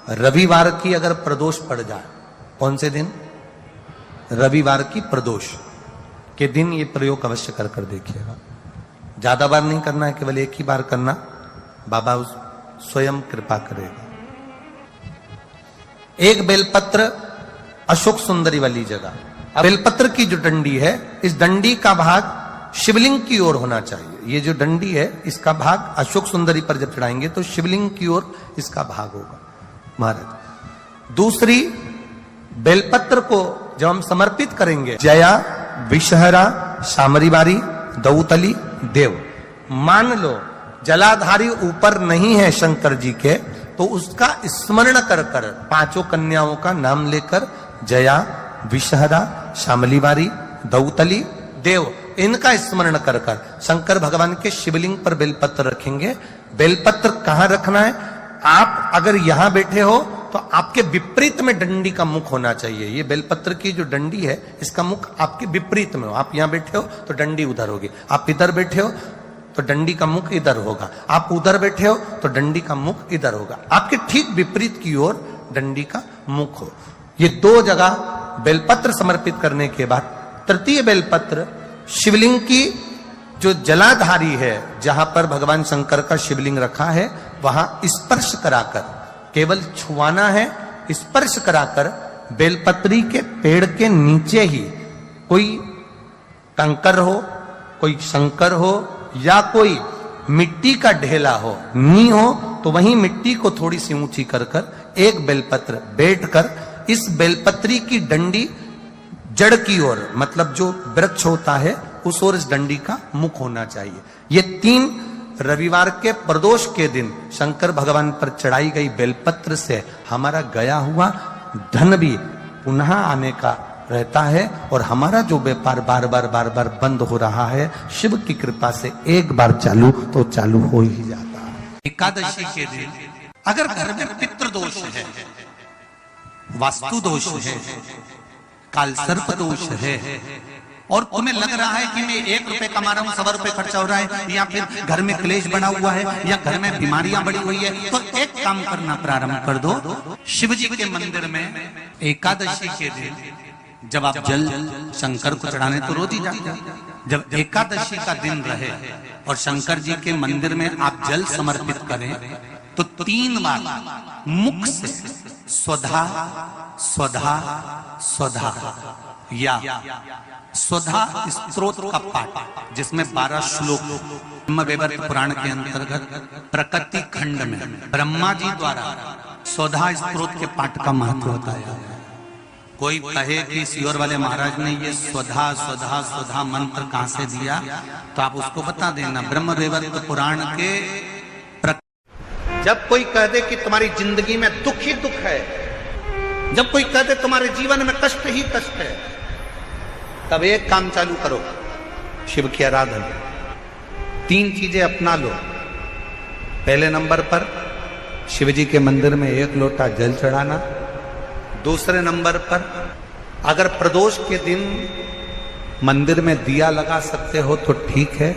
रविवार की अगर प्रदोष पड़ जाए, कौन से दिन? रविवार की प्रदोष के दिन ये प्रयोग अवश्य कर कर देखिएगा। ज्यादा बार नहीं करना है, केवल एक ही बार करना, बाबा स्वयं कृपा करेगा। एक बेलपत्र अशोक सुंदरी वाली जगह, बेलपत्र की जो डंडी है, इस डंडी का भाग शिवलिंग की ओर होना चाहिए। ये जो डंडी है, इसका भाग अशोक सुंदरी पर जब चढ़ाएंगे तो शिवलिंग की ओर इसका भाग होगा महाराज। दूसरी, बेलपत्र को जब हम समर्पित करेंगे, जया, विषहरा, शामरीबारी, दौतली, देव, मान लो जलाधारी ऊपर नहीं है शंकर जी के, तो उसका स्मरण कर कर पांचों कन्याओं का नाम लेकर जया, विषहरा, शामलीबारी, दौतली, देव, इनका स्मरण कर कर शंकर भगवान के शिवलिंग पर बेलपत्र रखेंगे। बेलपत्र कहां रखना है? आप अगर यहां बैठे हो तो आपके विपरीत में डंडी का मुख होना चाहिए। ये बेलपत्र की जो डंडी है, इसका मुख आपके विपरीत में हो। आप यहां बैठे हो तो डंडी उधर होगी, आप इधर बैठे हो तो डंडी का मुख इधर होगा, आप उधर बैठे हो तो डंडी का मुख इधर होगा। आपके ठीक विपरीत की ओर डंडी का मुख हो। ये दो जगह बेलपत्र समर्पित करने के बाद तृतीय बेलपत्र शिवलिंग की जो जलाधारी है, जहां पर भगवान शंकर का शिवलिंग रखा है, वहां स्पर्श कराकर, केवल छुआना है, स्पर्श कराकर बेलपत्री के पेड़ के नीचे ही कोई कंकर हो, कोई शंकर हो या कोई मिट्टी का ढेला हो, नी हो, तो वहीं मिट्टी को थोड़ी सी ऊंची कर कर एक बेलपत्र बैठकर इस बेलपत्री की डंडी जड़ की ओर, मतलब जो वृक्ष होता है उस ओर इस डंडी का मुख होना चाहिए। ये तीन रविवार के प्रदोष के दिन शंकर भगवान पर चढ़ाई गई बेलपत्र से हमारा गया हुआ धन भी पुनः आने का रहता है, और हमारा जो व्यापार बार बार बंद हो रहा है, शिव की कृपा से एक बार चालू तो चालू हो ही जाता है। एकादशी के दिन अगर घर में पितृदोष है, वास्तु दोष है, काल सर्प दोष है, और तुम्हें लग रहा है कि मैं 1 रुपए कमा रहा हूं, 100 रुपए खर्चा हो रहा है, या फिर घर में क्लेश बना हुआ है, या घर में बीमारियां बढ़ी हुई है, तो एक काम करना प्रारंभ कर दो। शिव जी के मंदिर में एकादशी के दिन जब आप जल शंकर को चढ़ाने, तो रोज ही जाते, जब एकादशी का दिन रहे और शंकर जी के मंदिर में आप जल समर्पित करें, तो 3 बार मुख से स्वधा स्वधा स्वधा या स्वधा स्तोत्र का पाठ, जिसमें 12 श्लोक ब्रह्मवैवर्त पुराण के अंतर्गत प्रकृति खंड में ब्रह्मा जी द्वारा स्वधा स्तोत्र के पाठ का महत्व बताया है। कोई कहे कि सियोर वाले महाराज ने ये स्वधा स्वधा स्वधा मंत्र कहां से दिया, तो आप उसको बता देना। ब्रह्मवैवर्त पुराण के जब कोई कह दे कि तुम्हारी जिंदगी में दुख ही दुख है, जब कोई कह दे तुम्हारे जीवन में कष्ट ही कष्ट है, तब एक काम चालू करो, शिव की आराधना। 3 चीजें अपना लो। पहले नंबर पर शिव जी के मंदिर में 1 लोटा जल चढ़ाना। दूसरे नंबर पर अगर प्रदोष के दिन मंदिर में दिया लगा सकते हो तो ठीक है,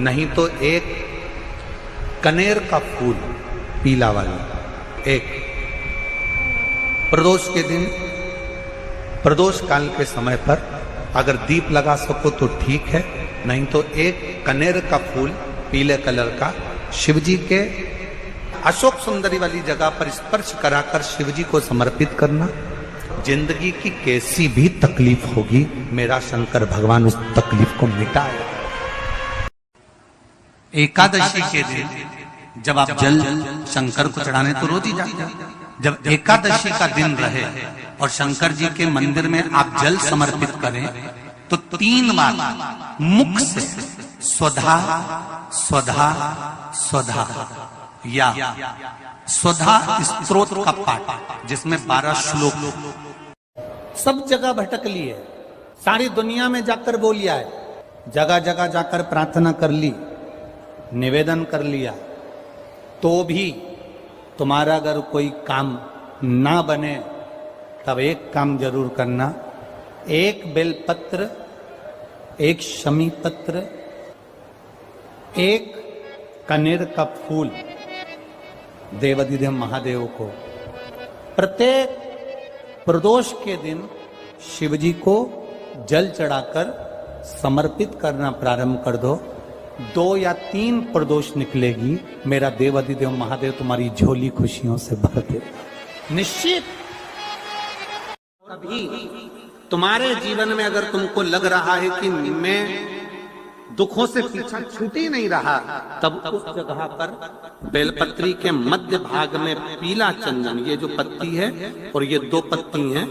नहीं तो एक कनेर का फूल पीला वाला, एक प्रदोष के दिन, प्रदोष काल के समय पर अगर दीप लगा सको तो ठीक है, नहीं तो एक कनेर का फूल पीले कलर का शिव जी के अशोक सुंदरी वाली जगह पर स्पर्श कराकर शिव जी को समर्पित करना। जिंदगी की कैसी भी तकलीफ होगी, मेरा शंकर भगवान उस तकलीफ को मिटाएगा। एकादशी के दिन जब आप जल शंकर को चढ़ाने, तो रोज ही जाते, जब एकादशी का दिन रहे और शंकर जी के मंदिर में आप जल समर्पित करें, तो 3 बार मुख से स्वधा स्वधा स्वधा या स्वधा स्तोत्र का पाठ, जिसमें 12 श्लोक। सब जगह भटक लिए, सारी दुनिया में जाकर बोलिया है, जगह जगह जाकर प्रार्थना कर ली, निवेदन कर लिया, तो भी तुम्हारा अगर कोई काम ना बने, तब एक काम जरूर करना। 1 बेलपत्र, 1 शमी पत्र, 1 कनेर का फूल देवाधिदेव महादेव को प्रत्येक प्रदोष के दिन शिव जी को जल चढ़ाकर समर्पित करना प्रारंभ कर दो। 2 या 3 प्रदोष निकलेगी, मेरा देव अधिदेव महादेव तुम्हारी झोली खुशियों से भर दे। निश्चित अभी तुम्हारे जीवन में अगर तुमको लग रहा है कि मैं दुखों से पीछा छूट ही नहीं रहा, तब उस जगह पर बेलपत्री के मध्य भाग में पीला चंदन, ये जो पत्ती है और ये 2 पत्ती हैं,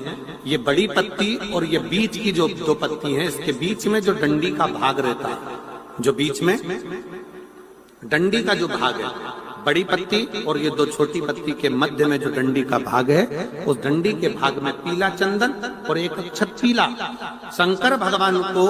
ये बड़ी पत्ती और ये बीच की जो 2 पत्ती हैं, इसके बीच में जो डंडी का भाग रहता है, जो बीच में डंडी का जो भाग है, बड़ी पत्ती और ये 2 छोटी पत्ती के मध्य में जो डंडी का भाग है, उस डंडी के भाग में पीला चंदन और एक अक्षत पीला। शंकर भगवान को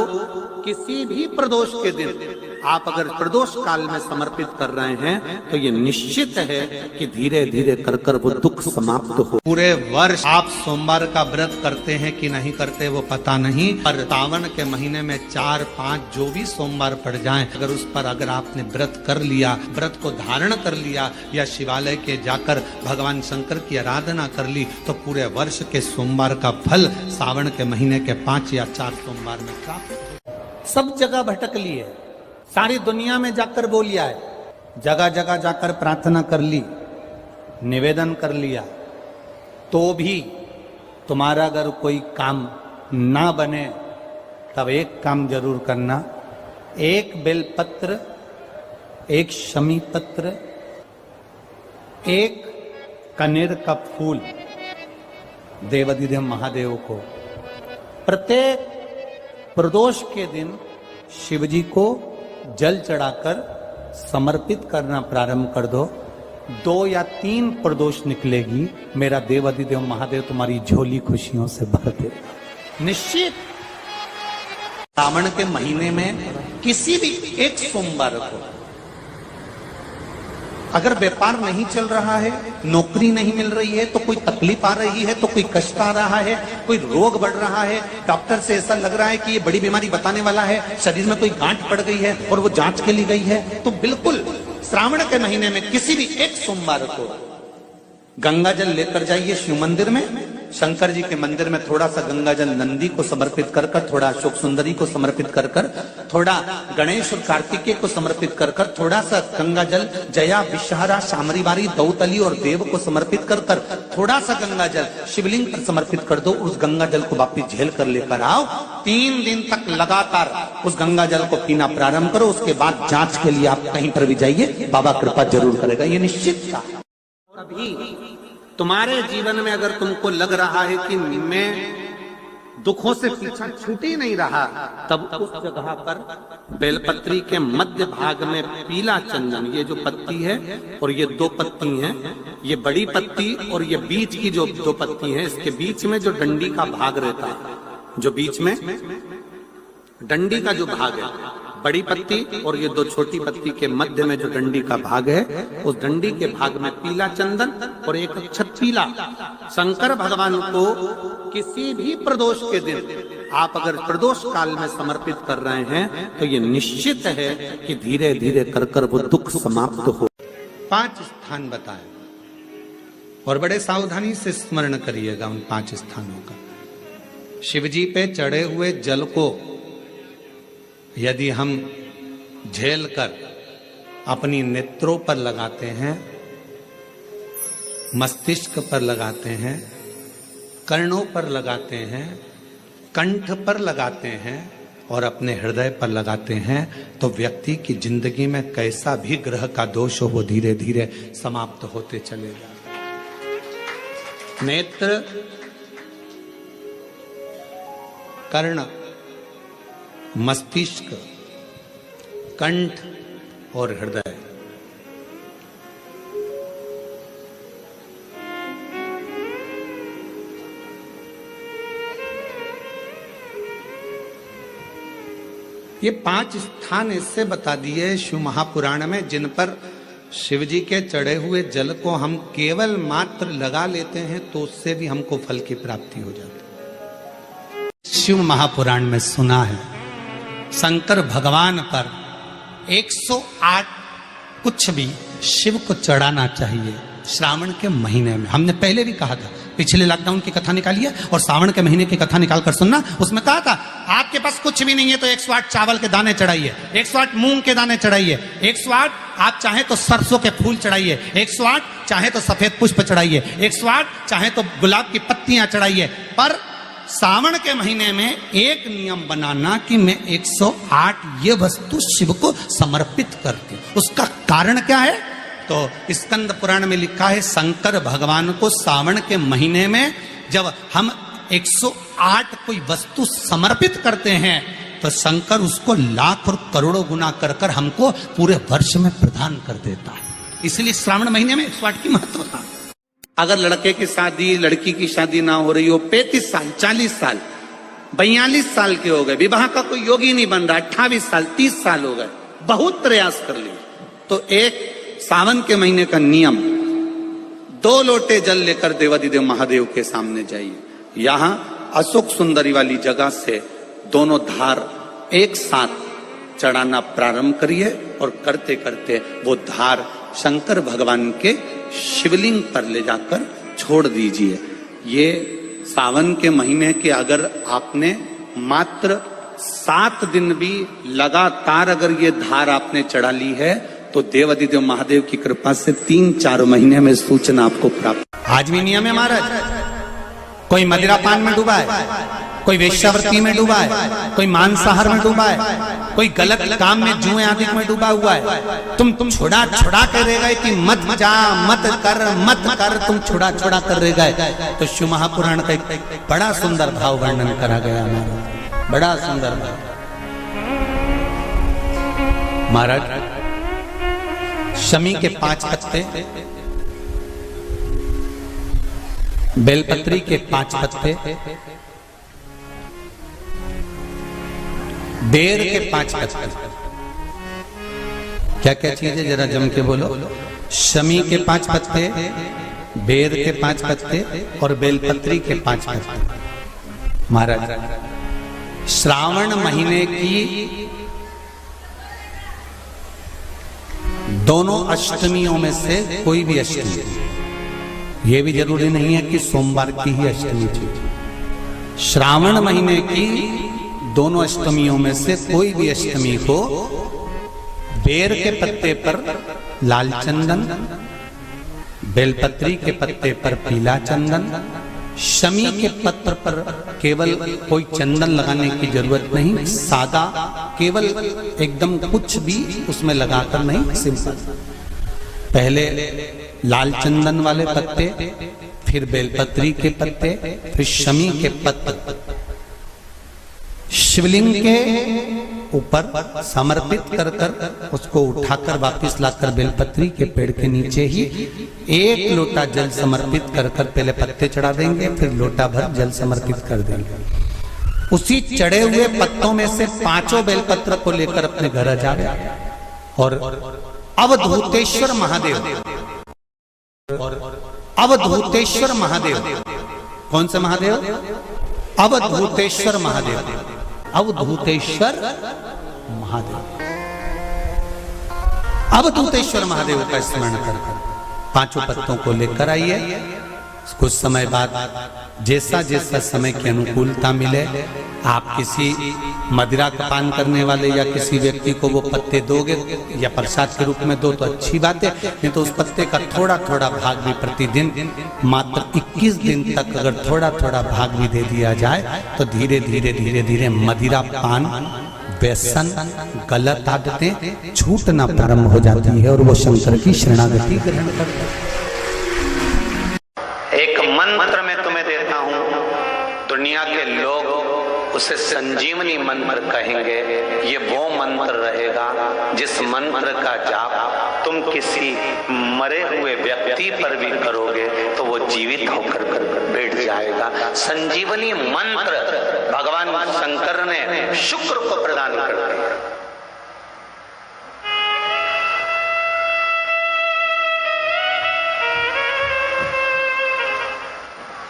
किसी भी प्रदोष के दिन आप अगर प्रदोष काल में समर्पित कर रहे हैं तो ये निश्चित है कि धीरे धीरे कर कर वो दुख समाप्त हो। पूरे वर्ष आप सोमवार का व्रत करते हैं कि नहीं करते वो पता नहीं, पर सावन के महीने में 4-5 जो भी सोमवार पड़ जाएं, अगर उस पर अगर आपने व्रत कर लिया, व्रत को धारण कर लिया या शिवालय के जाकर भगवान शंकर की आराधना कर ली, तो पूरे वर्ष के सोमवार का फल सावन के महीने के 5 या 4 सोमवार में प्राप्त। सब जगह भटक लिए, सारी दुनिया में जाकर बोलिया है, जगह जगह जाकर प्रार्थना कर ली, निवेदन कर लिया, तो भी तुम्हारा अगर कोई काम ना बने, तब एक काम जरूर करना, एक बेलपत्र, एक शमी पत्र, एक कनेर का फूल देवाधिदेव महादेव को प्रत्येक प्रदोष के दिन शिव जी को जल चढ़ाकर समर्पित करना प्रारंभ कर दो। 2 या 3 प्रदोष निकलेगी, मेरा देव अधिदेव महादेव तुम्हारी झोली खुशियों से भर दे। निश्चित सावन के महीने में किसी भी एक सोमवार को अगर व्यापार नहीं चल रहा है, नौकरी नहीं मिल रही है, तो कोई तकलीफ आ रही है, तो कोई कष्ट आ रहा है, कोई रोग बढ़ रहा है, डॉक्टर से ऐसा लग रहा है कि ये बड़ी बीमारी बताने वाला है, शरीर में कोई गांठ पड़ गई है और वो जांच के लिए गई है, तो बिल्कुल श्रावण के महीने में किसी भी एक सोमवार को गंगा जल लेकर जाइए शिव मंदिर में, शंकर जी के मंदिर में थोड़ा सा गंगा जल नंदी को समर्पित कर कर, थोड़ा अशोक सुंदरी को समर्पित कर कर, थोड़ा गणेश और कार्तिकेय को समर्पित कर कर, थोड़ा सा गंगा जल जया विषहारा शामरीवारी दौतली और देव को समर्पित कर कर, थोड़ा सा गंगा जल शिवलिंग पर समर्पित कर दो। उस गंगा जल को वापिस झेल कर लेकर आओ, 3 दिन तक लगातार उस गंगा जल को पीना प्रारंभ करो। उसके बाद जांच के लिए आप कहीं पर भी जाइए, बाबा कृपा जरूर करेगा, ये निश्चित था। अभी तुम्हारे जीवन में अगर तुमको लग रहा है कि मैं दुखों से पीछा छूट ही नहीं रहा, तब उस जगह पर बेलपत्री के मध्य भाग में पीला चंदन, ये जो पत्ती है और ये 2 पत्ती हैं, ये बड़ी पत्ती और ये बीच की जो 2 पत्ती हैं, इसके बीच में जो डंडी का भाग रहता है, जो बीच में डंडी का जो भाग है, बड़ी पत्ती और ये 2 छोटी पत्ती के मध्य में जो डंडी का भाग है, उस डंडी के भाग में पीला चंदन और एक अक्षत पीला। शंकर भगवान को किसी भी प्रदोष के दिन आप अगर प्रदोष काल में समर्पित कर रहे हैं तो ये निश्चित है कि धीरे धीरे कर कर वो दुख समाप्त हो। 5 स्थान बताए और बड़े सावधानी से स्मरण करिएगा उन 5 स्थानों का। शिवजी पे चढ़े हुए जल को यदि हम झेल कर अपनी नेत्रों पर लगाते हैं, मस्तिष्क पर लगाते हैं, कर्णों पर लगाते हैं, कंठ पर लगाते हैं और अपने हृदय पर लगाते हैं, तो व्यक्ति की जिंदगी में कैसा भी ग्रह का दोष हो वो धीरे धीरे समाप्त होते चलेगा। नेत्र, कर्ण, मस्तिष्क, कंठ और हृदय, ये 5 स्थान इससे बता दिए शिव महापुराण में, जिन पर शिव जी के चढ़े हुए जल को हम केवल मात्र लगा लेते हैं तो उससे भी हमको फल की प्राप्ति हो जाती है। शिव महापुराण में सुना है शंकर भगवान पर 108 कुछ भी शिव को चढ़ाना चाहिए, श्रावण के महीने में। हमने पहले भी कहा था, पिछले लॉकडाउन की कथा निकालिए और श्रावण के महीने की कथा निकाल कर सुनना। उसमें कहा था आपके पास कुछ भी नहीं है तो 108 चावल के दाने चढ़ाइए, 108 मूंग के दाने चढ़ाइए, 108 आप चाहे तो सरसों के फूल चढ़ाइए, 108 चाहे तो सफेद पुष्प चढ़ाइए, 108 चाहे तो गुलाब की पत्तियां चढ़ाइए। पर सावन के महीने में एक नियम बनाना कि मैं 108 ये वस्तु शिव को समर्पित करती। उसका कारण क्या है? तो स्कंद पुराण में लिखा है शंकर भगवान को सावन के महीने में जब हम 108 कोई वस्तु समर्पित करते हैं तो शंकर उसको लाख और करोड़ों गुना कर कर हमको पूरे वर्ष में प्रदान कर देता है। इसलिए श्रावण महीने में 108 की महत्वता। अगर लड़के की शादी, लड़की की शादी ना हो रही हो, 35 साल, 40 साल, 42 साल के हो गए, विवाह का कोई योग ही नहीं बन रहा, 28 साल, 30 साल हो गए, बहुत प्रयास कर लिए, तो एक सावन के महीने का नियम, 2 लोटे जल लेकर देवादिदेव महादेव के सामने जाइए। यहां अशोक सुंदरी वाली जगह से दोनों धार एक साथ चढ़ाना प्रारंभ करिए और करते करते वो धार शंकर भगवान के शिवलिंग पर ले जाकर छोड़ दीजिए। ये सावन के महीने के अगर आपने मात्र 7 दिन भी लगातार अगर ये धार आपने चढ़ा ली है तो देवादिदेव महादेव की कृपा से 3-4 महीने में सूचना आपको प्राप्त। आज भी नियम है महाराज, कोई मदिरा पान में डूबा है, कोई वेश्यावृत्ति में डूबा है, कोई मांसाहार में डूबा है, कोई गलत काम में जुए आदि में डूबा हुआ है। तुम छुड़ा कर रह गए कि मत जा, मत कर, तुम छुड़ा कर रह गए। तो शिव महापुराण का एक बड़ा सुंदर भाव वर्णन करा गया हमारा, बड़ा सुंदर भाव। महाराज शमी के 5 पत्ते, बेलपत्री के 5 पत्ते, बेर के 5 पत्ते, क्या क्या चीज है जरा जम के बोलो। शमी के 5 पत्ते, बेर के 5 पत्ते और बेलपत्री के 5 पत्ते। महाराज श्रावण महीने की दोनों अष्टमियों में से कोई भी अष्टमी, यह भी जरूरी नहीं है कि सोमवार की ही अष्टमी थी, श्रावण महीने की दोनों अष्टमियों में से कोई भी अष्टमी को बेर के पत्ते पर लाल चंदन, बेलपत्री के पत्ते पर पीला चंदन, शमी के पत्र पर केवल कोई चंदन लगाने की जरूरत नहीं, सादा केवल एकदम कुछ भी उसमें लगाकर नहीं, सिंपल पहले लाल चंदन वाले पत्ते, फिर बेलपत्री के पत्ते, फिर शमी के पत्ते शिवलिंग के ऊपर समर्पित कर कर उसको उठाकर वापस लाकर बेलपत्री के पेड़ के नीचे ही 1 लोटा जल समर्पित कर कर पहले पत्ते चढ़ा देंगे, फिर लोटा भर जल समर्पित कर देंगे। उसी चढ़े हुए पत्तों में से 5 बेलपत्र को लेकर अपने घर आ जावे और अवधूतेश्वर महादेव, अवधूतेश्वर महादेव, कौन से महादेव? अवधूतेश्वर महादेव, अवधूतेश्वर महादेव, अवधूतेश्वर महादेव का स्मरण कर 5 पत्तों को लेकर आइए। कुछ समय बाद जैसा जैसा समय की अनुकूलता मिले, आप किसी मदिरा का पान करने वाले या किसी व्यक्ति को वो पत्ते दोगे या प्रसाद के रूप में दो तो अच्छी बात है, नहीं तो उस पत्ते का थोड़ा थोड़ा भाग भी प्रतिदिन मात्र 21 दिन तक अगर थोड़ा थोड़ा भाग भी दे दिया जाए तो धीरे धीरे मदिरा पान, व्यसन, गलत आदतें छूटना प्रारंभ हो जाती है और वो शंकर की शरणागति ग्रहण करते हैं। एक मंत्र मैं तुम्हें देता हूं, दुनिया के लोग उसे संजीवनी मंत्र कहेंगे। ये वो मंत्र रहेगा जिस मंत्र का जाप तुम किसी मरे हुए व्यक्ति पर भी करोगे तो वो जीवित होकर बैठ जाएगा। संजीवनी मंत्र भगवान शंकर ने शुक्र को प्रदान कर दिया।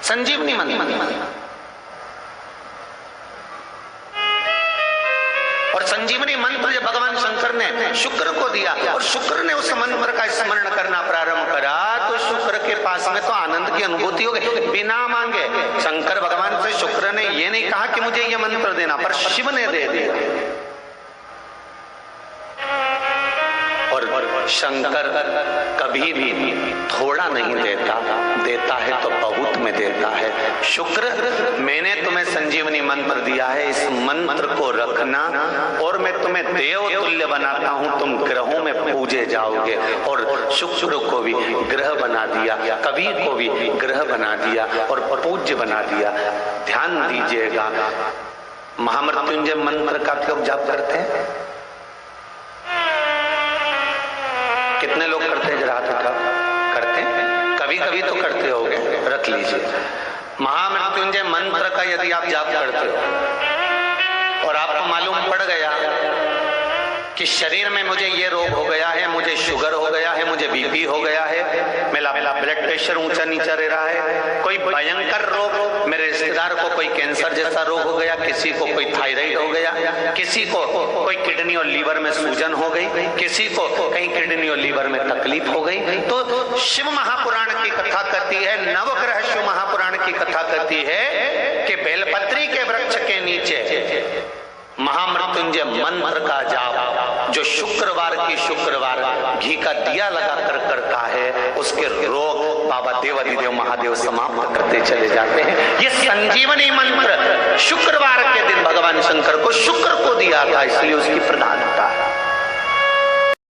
संजीवनी मंत्र। और संजीवनी मंत्र जब भगवान शंकर ने शुक्र को दिया और शुक्र ने उस मंत्र का स्मरण करना प्रारंभ करा तो शुक्र के पास में तो आनंद की अनुभूति हो गई बिना मांगे। शंकर भगवान से शुक्र ने ये नहीं कहा कि मुझे ये मंत्र देना, पर शिव ने दे दिया। और शंकर कभी भी थोड़ा नहीं देता, देता है तो बहुत में देता है। शुक्र, मैंने तुम्हें संजीवनी मंत्र दिया है, इस मंत्र को रखना और मैं तुम्हें देव तुल्य बनाता हूं, तुम ग्रहों में पूजे जाओगे। और शुक्र को भी ग्रह बना दिया, कवि को भी ग्रह बना दिया और पूज्य बना दिया। ध्यान दीजिएगा, महामृत्युंजय मंत्र का लोग जाप करते हैं? कितने लोग करते हैं? जरा हाथ उठा। करते हैं? कभी कभी तो करते होगे, रख लीजिए। महामृत्युंजय मंत्र का यदि आप जाप करते हो और आपको मालूम पड़ गया कि शरीर में मुझे ये रोग हो गया है, मुझे शुगर हो गया है, मुझे बीपी हो गया है, मेरा ब्लड प्रेशर ऊंचा नीचा रह रहा है, कोई भयंकर रोग, मेरे रिश्तेदार को कोई कैंसर जैसा रोग हो गया, किसी को कोई थायराइड हो गया, किसी को कोई किडनी और लीवर में सूजन हो गई, किसी को कहीं किडनी और लीवर में तकलीफ हो गई, तो शिव महापुराण की कथा कहती है, नवग्रह शिव महापुराण की कथा कहती है कि बेलपत्री के वृक्ष के नीचे महामृत्युंजय मंत्र का जाप जो शुक्रवार की शुक्रवार घी का दिया लगा कर करता है, उसके रोग बाबा देवाधिदेव महादेव समाप्त करते चले जाते हैं। ये संजीवनी मंत्र शुक्रवार के दिन भगवान शंकर को शुक्र को दिया था, इसलिए उसकी प्रधानता है।